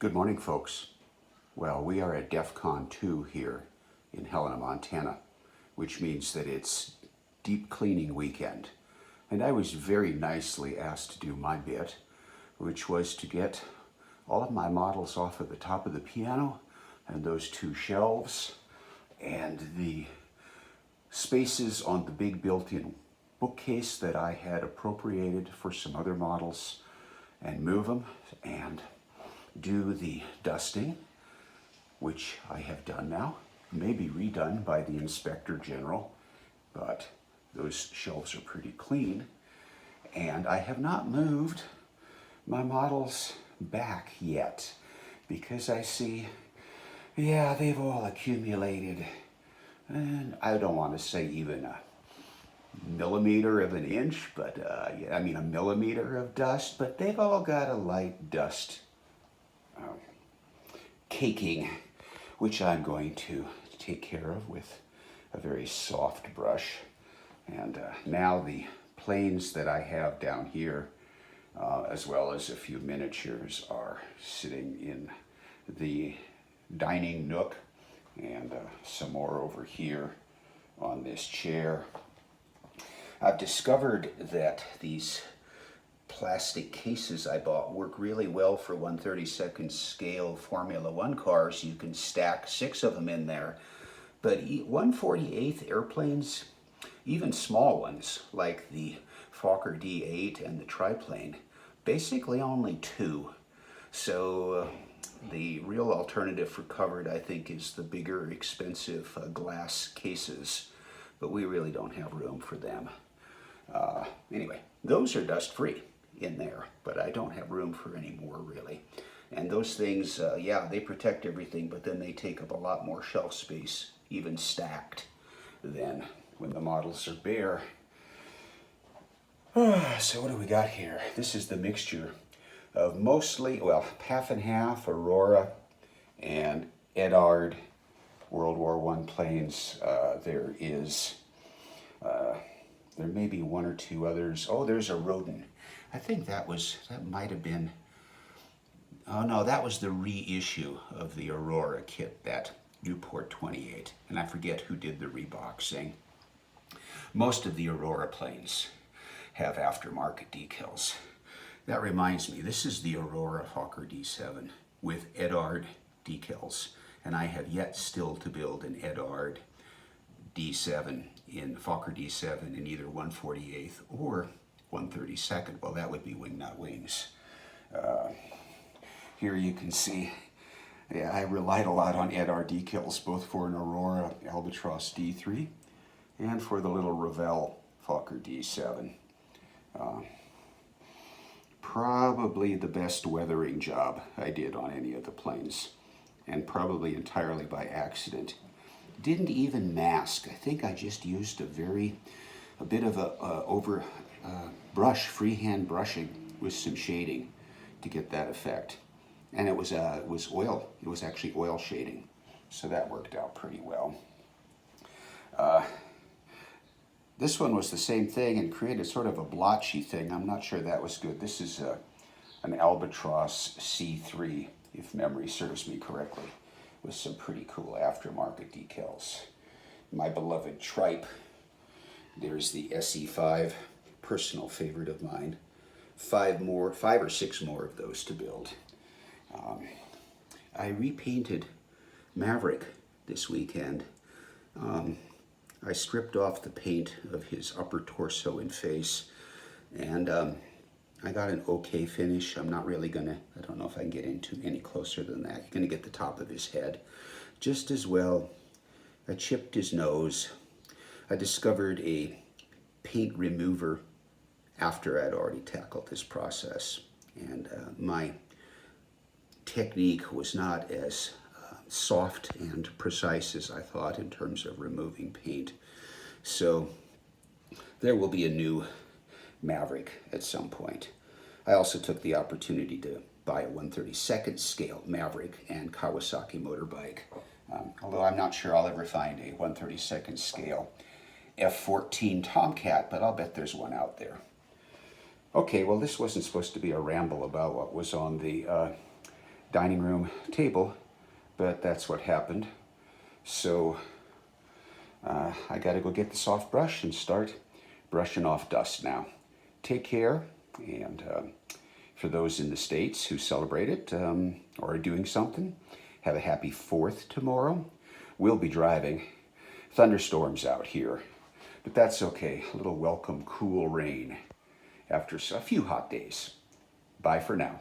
Good morning, folks. Well, we are at DEFCON 2 here in Helena, Montana, which means that it's deep cleaning weekend. And I was very nicely asked to do my bit, which was to get all of my models off of the top of the piano and those two shelves and the spaces on the big built-in bookcase that I had appropriated for some other models, and move them and do the dusting, which I have done now. May be redone by the Inspector General, but those shelves are pretty clean. And I have not moved my models back yet because I see, yeah, they've all accumulated, and I don't want to say even a millimeter of an inch, but I mean a millimeter of dust, but they've all got a light dust caking, which I'm going to take care of with a very soft brush. And now the planes that I have down here, as well as a few miniatures, are sitting in the dining nook, and some more over here on this chair. I've discovered that these plastic cases I bought work really well for 1/32nd scale Formula One cars. You can stack 6 of them in there. But 1/48th airplanes, even small ones like the Fokker D8 and the triplane, basically only 2. So the real alternative for covered, I think, is the bigger, expensive glass cases. But we really don't have room for them. Anyway, those are dust-free in there, but I don't have room for any more, really. And those things, yeah, they protect everything, but then they take up a lot more shelf space, even stacked, than when the models are bare. So what do we got here? This is the mixture of mostly, well, half and half Aurora and Eduard World War I planes. There may be 1 or 2 others. Oh, there's a Rodin. I think that might have been, oh no, that was the reissue of the Aurora kit, that Newport 28. And I forget who did the reboxing. Most of the Aurora planes have aftermarket decals. That reminds me, this is the Aurora Fokker D7 with Eduard decals. And I have yet still to build an Eduard D7 in Fokker D7 in either 1/48th or 1/32nd. Well, that would be wing, not wings. Here you can see, yeah, I relied a lot on Eduard decals, both for an Aurora Albatross D3 and for the little Revell Fokker D7. Probably the best weathering job I did on any of the planes, and probably entirely by accident. Didn't even mask. I think I just used a bit of a brush, freehand brushing with some shading to get that effect. And it was oil. It was actually oil shading, so that worked out pretty well. This one was the same thing and created sort of a blotchy thing. I'm not sure that was good. This is an Albatross C3, if memory serves me correctly, with some pretty cool aftermarket decals. My beloved Tripe. There's the SE5, personal favorite of mine. 5 or 6 more of those to build. I repainted Maverick this weekend. I stripped off the paint of his upper torso and face, and I got an okay finish. I'm not really gonna, I don't know if I can get into any closer than that. You're gonna get the top of his head just as well. I chipped his nose. I discovered a paint remover after I'd already tackled this process, and my technique was not as soft and precise as I thought in terms of removing paint. So there will be a new Maverick at some point. I also took the opportunity to buy a 1/32nd scale Maverick and Kawasaki motorbike, although I'm not sure I'll ever find a 1/32nd scale F14 Tomcat, but I'll bet there's one out there. Okay, well, this wasn't supposed to be a ramble about what was on the dining room table, but that's what happened. So I got to go get the soft brush and start brushing off dust now. Take care, and for those in the States who celebrate it or are doing something, have a happy 4th tomorrow. We'll be driving. Thunderstorms out here, but that's okay. A little welcome cool rain after a few hot days. Bye for now.